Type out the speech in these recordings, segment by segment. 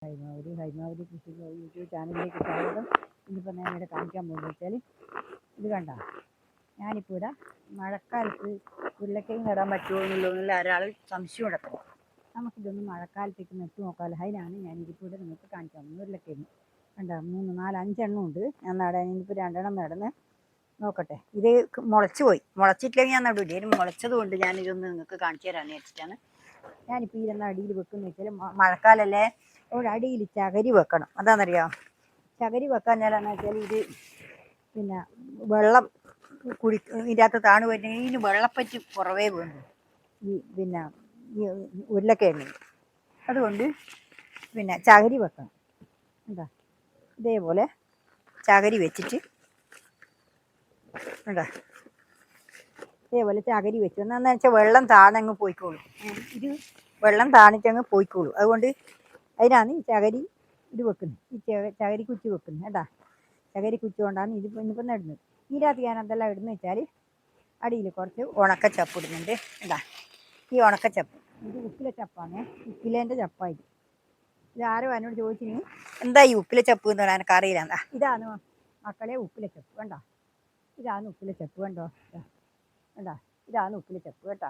ഹൈമാവതി കൃഷി യൂട്യൂബ് ചാനലിലേക്ക് സ്വാഗതം. ഇന്നിപ്പോൾ ഞാൻ ഇവിടെ കാണിക്കാൻ പോകുന്നത് വെച്ചാൽ ഇത് കണ്ട, ഞാനിപ്പോൾ ഇവിടെ മഴക്കാലത്ത് ഉരുളക്കിഴങ്ങ് നടാൻ പറ്റുമോ എന്നുള്ള ഒരാൾ സംശയം ഉടക്കും. നമുക്കിതൊന്ന് മഴക്കാലത്തേക്ക് നട്ടു നോക്കാമല്ലോ. അതിനാണ് ഞാനിതിപ്പോൾ ഇവിടെ നിങ്ങൾക്ക് കാണിക്കാൻ പോകുന്നത്. ഉരുളക്കിഴങ്ങ് കണ്ട 3, 4, 5 എണ്ണം ഉണ്ട്. ഞാൻ നടാൻ ഇനിയിപ്പോൾ 2 എണ്ണം നടന്ന് നോക്കട്ടെ. ഇത് മുളച്ചിട്ടില്ലെങ്കിൽ ഞാൻ നടുവില്ല. ഇതിന് മുളച്ചത് കൊണ്ട് ഞാനിതൊന്ന് നിങ്ങൾക്ക് കാണിച്ചു തരാമെന്ന് വെച്ചിട്ടാണ് ഞാനിപ്പോൾ ഈ അടിയിൽ വെക്കുന്നത് വെച്ചാൽ മഴക്കാലല്ലേ, അവിടെ അടിയിൽ ചകരി വെക്കണം. അതാണെന്നറിയാം, ചകരി വെക്കാൻ ഞാനെന്ന് വെച്ചാൽ ഇത് പിന്നെ വെള്ളം ഇതിൻ്റെ അകത്ത് താണു പോയിട്ടുണ്ടെങ്കിൽ ഇതിന് വെള്ളപ്പറ്റ് കുറവേ വേണ്ടു ഈ ഉരുളക്കിഴങ്ങിന്. അതുകൊണ്ട് ചകരി വെക്കണം. എന്താ ഇതേപോലെ ചകരി വെച്ചിട്ട് ഇതേപോലെ ചകരി വെച്ചു എന്നാന്ന് വെച്ചാൽ വെള്ളം താണങ്ങ് പോയിക്കോളും. ഇത് വെള്ളം താണിട്ടങ്ങ് പോയിക്കോളും. അതുകൊണ്ട് അതിനാണ് ഈ ചകരി വെക്കുന്നത്, ഈ ചകരി കുറ്റി വെക്കുന്നത്. ചകരി കുറ്റി കൊണ്ടാണ് ഇന്നിപ്പം നടുന്നത്. ഇതിനകത്ത് ഞാൻ എന്തെല്ലാം ഇടുന്നത് വെച്ചാൽ അടിയിൽ കുറച്ച് ഉണക്കച്ചപ്പ് ഇടുന്നുണ്ട്. ഈ ഉണക്കച്ചപ്പ് ഇത് ഉപ്പിലെ ചപ്പാണ്, ഉപ്പിലേൻ്റെ ചപ്പായിട്ട്. ഇത് ആരോ എന്നോട് ചോദിച്ചിന് എന്താ ഈ ഉപ്പിലെ ചപ്പ് എന്ന് പറയാൻ എനിക്ക് അറിയില്ല. ഇതാണ് മക്കളെ ഉപ്പിലെ ചപ്പ്. കണ്ടോ, ഇതാണ് ഉപ്പിലെ ചപ്പ്. കണ്ടോ, ഇതാണ് ഉപ്പിലെ ചപ്പ് കേട്ടോ.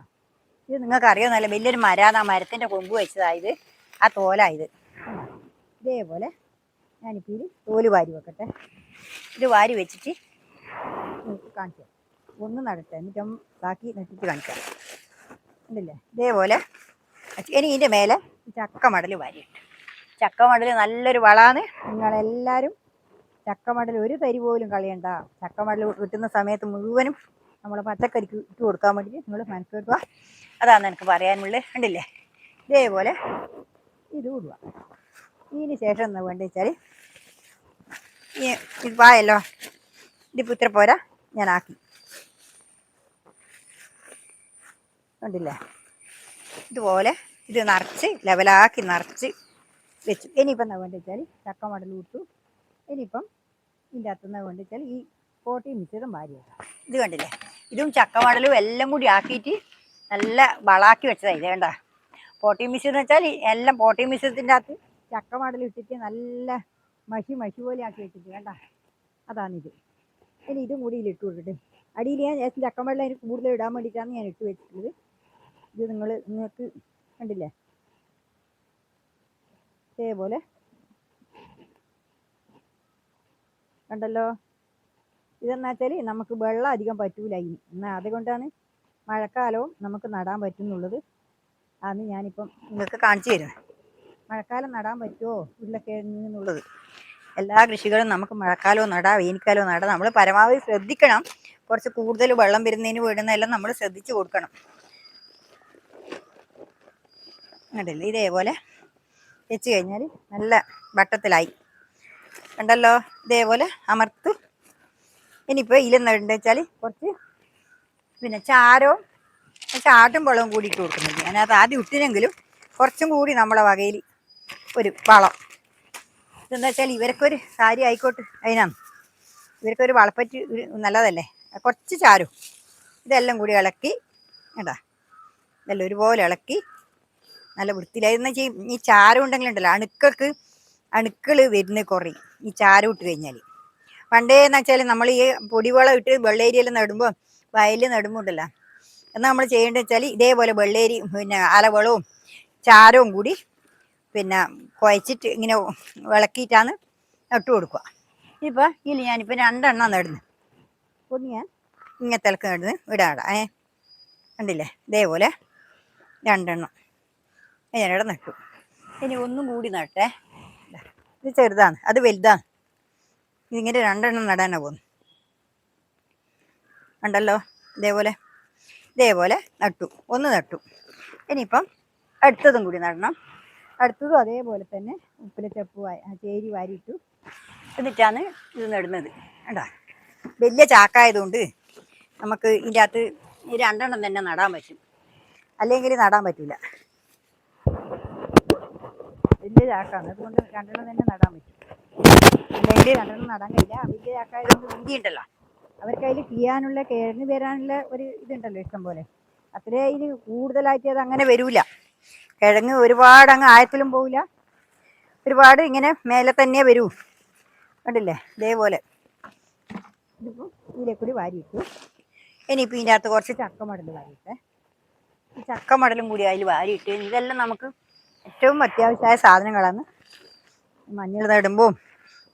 ഇത് നിങ്ങൾക്ക് അറിയാമെന്നല്ല, വലിയൊരു മരാണ്. ആ മരത്തിൻ്റെ കൊമ്പ് വെച്ചതായത്, ആ തോലായത്. ഇതേപോലെ ഞാനിപ്പോൾ ഇത് തോല് വാരി വെക്കട്ടെ. ഇത് വാരി വെച്ചിട്ട് കാണിക്കാം. ഒന്ന് നടട്ടെ, എന്നിട്ട് ബാക്കി നട്ടിട്ട് കാണിക്കാം. ഉണ്ടല്ലേ, ഇതേപോലെ. ഇനി ഇതിൻ്റെ മേലെ ചക്കമടൽ വാരിയിട്ട്. ചക്കമടൽ നല്ലൊരു വളമാണ്. നിങ്ങളെല്ലാവരും ചക്കമടൽ ഒരു തരി പോലും കളയണ്ട. ചക്കമടൽ കിട്ടുന്ന സമയത്ത് മുഴുവനും നമ്മൾ പച്ചക്കറിക്ക് ഇട്ട് കൊടുക്കാൻ വേണ്ടിയിട്ട് നിങ്ങൾ മനസ്സിലാക്കുക. അതാണ് എനിക്ക് പറയാനുള്ളത്. ഉണ്ടല്ലേ, ഇതേപോലെ ഇത് ഇടുക. ഇതിന് ശേഷം എന്താ വേണ്ടത് വെച്ചാൽ ഇത് പായല്ലോ, ഇതിപ്പോൾ ഇത്ര പോരാ, ഞാൻ ആക്കി. കണ്ടില്ലേ, ഇതുപോലെ ഇത് നിറച്ച് ലെവലാക്കി നിറച്ച് വെച്ചു. ഇനിയിപ്പം എന്താ വേണ്ടത് വെച്ചാൽ ചക്കമടൽ ഇട്ടു. ഇനിയിപ്പം ഇതിൻ്റെ അകത്തുനിന്ന് വേണ്ടത് വെച്ചാൽ ഈ പോട്ടി മിശ്രിതം വാരി വെക്കാം. ഇത് കണ്ടില്ലേ, ഇതും ചക്കമടലും എല്ലാം കൂടി ആക്കിയിട്ട് നല്ല വളാക്കി വെച്ചതാണ്. ഇത് വേണ്ട പോട്ടി മിശ്രിതം വെച്ചാൽ എല്ലാം പോട്ടി മിശ്രിതത്തിൻ്റെ അകത്ത് ചക്കമടൽ ഇട്ടിട്ട് നല്ല മഷി പോലെ ആക്കി വെച്ചിട്ട് വേണ്ട, അതാണിത്. ഇനി ഇതും കൂടി ഇതിലിട്ട് കൊടുത്തിട്ട് അടിയിൽ ഞാൻ ചക്കമടൽ അതിന് കൂടുതൽ ഇടാൻ വേണ്ടിയിട്ടാണ് ഞാൻ ഇട്ട് വെച്ചിട്ടുള്ളത്. ഇത് നിങ്ങൾക്ക് കണ്ടില്ലേ, ഇതേപോലെ കണ്ടല്ലോ. ഇതെന്ന് വെച്ചാൽ നമുക്ക് വെള്ളം അധികം പറ്റൂല ഇനി, എന്നാൽ അതുകൊണ്ടാണ് മഴക്കാലവും നമുക്ക് നടാൻ പറ്റുന്നുള്ളത്. ആണ് ഞാനിപ്പം നിങ്ങൾക്ക് കാണിച്ചു തരുന്നത്. മഴക്കാലം നടാൻ പറ്റുമോ ഉരുളക്കിഴങ്ങ് എന്നുള്ളത്. എല്ലാ കൃഷികളും നമുക്ക് മഴക്കാലവും നടാം, വേനൽക്കാലവും നടാം. നമ്മൾ പരമാവധി ശ്രദ്ധിക്കണം. കുറച്ച് കൂടുതൽ വെള്ളം വരുന്നതിന് വീടുന്നതെല്ലാം നമ്മൾ ശ്രദ്ധിച്ച് കൊടുക്കണം. കണ്ടില്ലേ, ഇതേപോലെ വെച്ച് കഴിഞ്ഞാൽ നല്ല വട്ടത്തിലായി. കണ്ടല്ലോ, ഇതേപോലെ അമർത്ത്. ഇനിയിപ്പോൾ ഇതിലെന്താ വെച്ചാൽ കുറച്ച് ചാട്ടും വെള്ളവും കൂടി ഇട്ട് കൊടുക്കുന്നുണ്ട്. അതിനകത്ത് ആദ്യം ഇട്ടിനെങ്കിലും കുറച്ചും കൂടി നമ്മളെ വകയിൽ ഒരു വളം. ഇതെന്താ വെച്ചാൽ ഇവർക്കൊരു കാര്യം ആയിക്കോട്ടെ, അതിനാണ് ഇവർക്കൊരു വളപ്പറ്റ് നല്ലതല്ലേ. കുറച്ച് ചാരും ഇതെല്ലാം കൂടി ഇളക്കി ഇതെല്ലാം ഒരുപോലെ ഇളക്കി നല്ല വൃത്തിയിലായിരുന്നു. ഈ ചാരം ഉണ്ടെങ്കിലുണ്ടല്ലോ അണുക്കൾ വരുന്ന കുറയും ഈ ചാരം ഇട്ട് കഴിഞ്ഞാൽ. പണ്ടേന്ന് വെച്ചാൽ നമ്മൾ ഈ പൊടിവളം ഇട്ട് വെള്ളേരിയെല്ലാം നടുമ്പോൾ, വയലിൽ നടുമ്പോൾ ഉണ്ടല്ലോ, എന്നാൽ നമ്മൾ ചെയ്യേണ്ടത് വെച്ചാൽ ഇതേപോലെ വെള്ളേരി അലവളവും ചാരവും കൂടി കുഴച്ചിട്ട് ഇങ്ങനെ ഇളക്കിയിട്ടാണ് നട്ടു കൊടുക്കുക. ഇപ്പോൾ ഞാനിപ്പോൾ 2 എണ്ണം നടുന്നു. ഒന്ന് ഞാൻ ഇങ്ങനത്തെ ഇലക്ക് നടുന്ന് ഇടാടാ. കണ്ടില്ലേ, ഇതേപോലെ 2 എണ്ണം ഞാനിവിടെ നട്ടു. ഇനി ഒന്നും കൂടി നട്ടേ. ഇത് ചെറുതാണ്, അത് വലുതാണ്. ഇതിങ്ങനെ 2 എണ്ണം നടാനാ പോകുന്നു. ഉണ്ടല്ലോ, ഇതേപോലെ നട്ടു, ഒന്ന് നട്ടു. ഇനിയിപ്പം അടുത്തതും കൂടി നടണം. അടുത്തതും അതേപോലെ തന്നെ ഉപ്പിലെ ചപ്പ് ചേരി വാരിയിട്ടു. എന്നിട്ടാണ് ഇത് നടുന്നത്. കണ്ടാ, വലിയ ചാക്കായതുകൊണ്ട് നമുക്ക് ഇതിൻ്റെ അകത്ത് 2 എണ്ണം തന്നെ നടാൻ പറ്റും, അല്ലെങ്കിൽ നടാൻ പറ്റില്ല. വലിയ ചാക്കാണ്, അതുകൊണ്ട് 2 എണ്ണം തന്നെ നടാൻ പറ്റും. അല്ലെങ്കിൽ 2 എണ്ണം നടാൻ കഴിയില്ല. വലിയ ചാക്കായതുകൊണ്ട് വീതി ഉണ്ടല്ലോ, അവർക്ക് അതിൽ കിഴങ്ങ് വരാനുള്ള ഒരു ഇതുണ്ടല്ലോ ഇഷ്ടം പോലെ. അത്രേ അതിന് കൂടുതലായിട്ട് അത് അങ്ങനെ വരൂല. കിഴങ്ങ് ഒരുപാട് അങ്ങ് ആഴത്തിലും പോവില്ല, ഒരുപാട് ഇങ്ങനെ മേലെ തന്നെ വരൂ. കണ്ടില്ലേ ഇതേപോലെ. ഇതിപ്പോൾ ഇതിലേക്കൂടി വാരിയിട്ടു. ഇനിയിപ്പോൾ ഇതിൻ്റെ അകത്ത് കുറച്ച് ചക്കമടൽ വാരിയിട്ടേ. ഈ ചക്കമടലും കൂടി അതിൽ വാരിയിട്ട് ഇതെല്ലാം നമുക്ക് ഏറ്റവും അത്യാവശ്യമായ സാധനങ്ങളാണ്. മഞ്ഞൾ നടുമ്പോൾ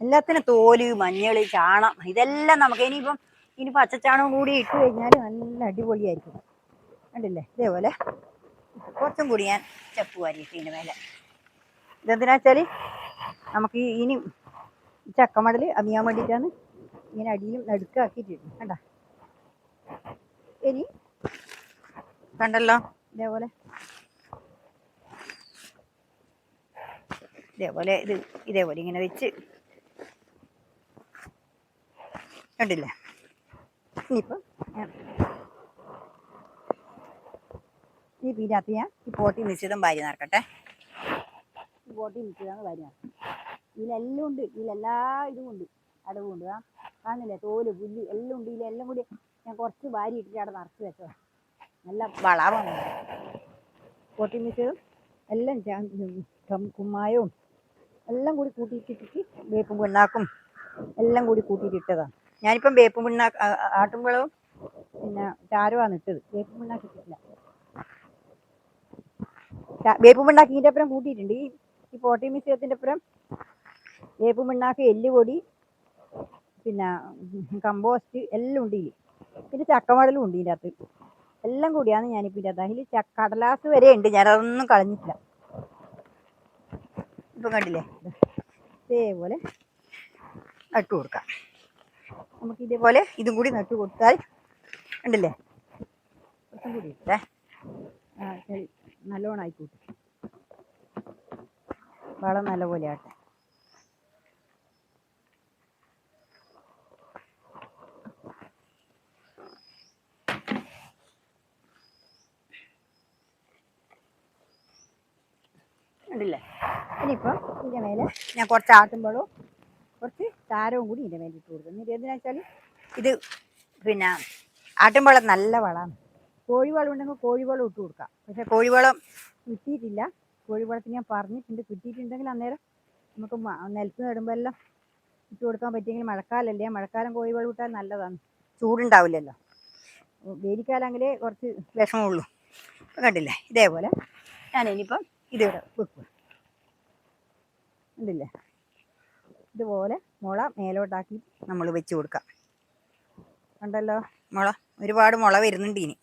എല്ലാത്തിനും തോല്, മഞ്ഞൾ, ചാണം ഇതെല്ലാം നമുക്ക് ഇനി പച്ചച്ചാണകം കൂടി ഇട്ട് കഴിഞ്ഞാൽ നല്ല അടിപൊളിയായിരിക്കും. കണ്ടില്ലേ ഇതേപോലെ കുറച്ചും കൂടി ഞാൻ ചപ്പ് വാരിയിട്ട് ഇതിൻ്റെ മേലെ. ഇതെന്തിനാ വെച്ചാൽ നമുക്ക് ഇനി ചക്കമടൽ അമിയാൻ വേണ്ടിയിട്ടാണ് ഇങ്ങനെ അടിയിലും നടുക്കാക്കിയിട്ടിരുന്നു. കണ്ട ഇനി കണ്ടല്ലോ ഇതേപോലെ ഇതേപോലെ ഇങ്ങനെ വെച്ച് കണ്ടില്ലേ. ഇനിയിപ്പം ഇതിനകത്ത് ഞാൻ ഈ പോട്ടി മിശ്രിതം വാരി നിറക്കട്ടെ. ഈ പോട്ടി മിശ്രിതമാണ് വാരി നിറക്കും. ഇതിലെല്ലാം ഉണ്ട്, ഇതിലെല്ലാ ഇതും ഉണ്ട്, അടവും ഉണ്ട്. കാണുന്നില്ലേ, തോല്, പുല്ല് എല്ലാം ഉണ്ട്. ഇതിലെല്ലാം കൂടി ഞാൻ കുറച്ച് വാരി ഇട്ടിട്ട് അവിടെ നിറച്ച് വെച്ചോ. നല്ല വളമാണ് പോട്ടി മിശ്രിതം എല്ലാം കുമ്മായവും എല്ലാം കൂടി കൂട്ടിയിട്ടിട്ട് വേപ്പും പിണ്ണാക്കും എല്ലാം കൂടി കൂട്ടിയിട്ടിട്ടതാണ്. ഞാനിപ്പം വേപ്പും പിണ്ണാക്ക് ആട്ടുംവളവും പിന്നെ ചാരമാണ് ഇട്ടത്. വേപ്പും പിണ്ണാക്ക് ഇട്ടിട്ടില്ല. വേപ്പും പിണ്ണാക്ക് ഇതിൻ്റെ അപ്പുറം കൂട്ടിയിട്ടുണ്ട്. ഈ പോട്ടി മിശ്രിതത്തിൻ്റെ അപ്പുറം വേപ്പും പിണ്ണാക്ക്, എല്ലുപൊടി, പിന്നെ കമ്പോസ്റ്റ് എല്ലാം ഉണ്ട് ഇതിൽ. പിന്നെ ചക്കമടലും ഉണ്ട് ഇതിൻ്റെ അകത്ത്. എല്ലാം കൂടിയാണ് ഞാനിപ്പോൾ ഇതിൻ്റെ അകത്ത്. അതിൽ കടലാസ് വരെ ഉണ്ട്, ഞാനതൊന്നും കളഞ്ഞിട്ടില്ല. ഇപ്പം കണ്ടില്ലേ ഇതേപോലെ നട്ടു കൊടുക്കാം. നമുക്ക് ഇതേപോലെ ഇതും കൂടി നട്ടു കൊടുത്താൽ കണ്ടില്ലേ കുറച്ചും കൂടി ഇട്ടേ നല്ലോണം ആയിക്കോട്ടെ. വളം നല്ലപോലെ ആട്ടെ. കണ്ടില്ലേ. ഇനിയിപ്പം ഇതിൻ്റെ മേലെ ഞാൻ കുറച്ച് ആട്ടുമ്പോഴും കുറച്ച് ചാരവും കൂടി ഇതിൻ്റെ മേലെ ഇട്ട് കൊടുക്കും. എന്നിട്ട് എന്തിനാ വെച്ചാൽ ഇത് പിന്നെ ആട്ടുംവളം നല്ല വളമാണ്. കോഴിവളം ഉണ്ടെങ്കിൽ കോഴിവളം ഇട്ട് കൊടുക്കാം. പക്ഷേ കോഴിവളം കിട്ടിയിട്ടില്ല. കോഴിവളത്തിന് ഞാൻ പറഞ്ഞിട്ടുണ്ട്. കിട്ടിയിട്ടുണ്ടെങ്കിൽ അന്നേരം നമുക്ക് നിലത്ത് നടുമ്പോൾ എല്ലാം ഇട്ട് കൊടുക്കാൻ പറ്റിയെങ്കിൽ മഴക്കാലമല്ലേ, മഴക്കാലം കോഴിവളം ഇട്ടാൽ നല്ലതാണ്. ചൂടുണ്ടാവില്ലല്ലോ. വേലിക്കാലാണെങ്കിലേ കുറച്ച് വിഷമമുള്ളൂ. കണ്ടില്ലേ ഇതേപോലെ ഞാൻ ഇനിയിപ്പം ഇതിവിടെ വെക്കുക. കണ്ടില്ലേ ഇതുപോലെ മുള മേലോട്ടാക്കി നമ്മൾ വെച്ച് കൊടുക്കാം. കണ്ടല്ലോ മുള, ഒരുപാട് മുള വരുന്നുണ്ട്. ഇനി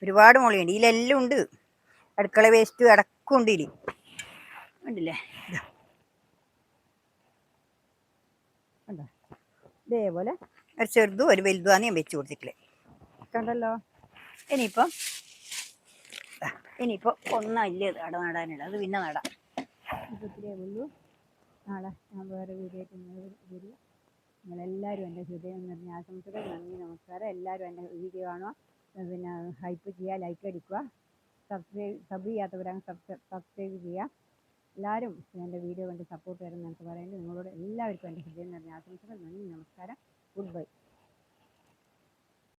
ഒരുപാട് മുളയുണ്ട്. ഇതിലെല്ലാം ഉണ്ട്. അടുക്കള വേസ്റ്റ് അടക്കമുണ്ട് ഇതിൽ. കണ്ടില്ലേ കണ്ടോ. ഇതേപോലെ ഒരു ചെറുതും ഒരു വലുതുമാണ് ഞാൻ വെച്ച് കൊടുത്തിട്ടില്ലേ. കണ്ടല്ലോ. ഇനിയിപ്പം ഒന്നല്ലേ അട നടാനുള്ളത്, അത് പിന്നെ നടാം. ഇപ്പോൾ ഇത്രയേ ഉള്ളൂ. നാളെ ഞാൻ വേറെ വീഡിയോ ആയിട്ട് വരും. നിങ്ങളെല്ലാവരും എൻ്റെ ഹൃദയം നിറഞ്ഞ ആശംസകൾ. നന്ദി, നമസ്കാരം. എല്ലാവരും എൻ്റെ വീഡിയോ കാണുക, പിന്നെ ഹൈപ്പ് ചെയ്യുക, ലൈക്ക് അടിക്കുക. സബ് ചെയ്യാത്തവരാണ് സബ്സ്ക്രൈബ് ചെയ്യുക. എല്ലാവരും എൻ്റെ വീഡിയോ കണ്ട് സപ്പോർട്ട് തരുമെന്ന് എനിക്ക് പറയുന്നത്. നിങ്ങളോട് എല്ലാവർക്കും എൻ്റെ ഹൃദയം നിറഞ്ഞ ആശംസകൾ. നന്ദി, നമസ്കാരം. Good bye.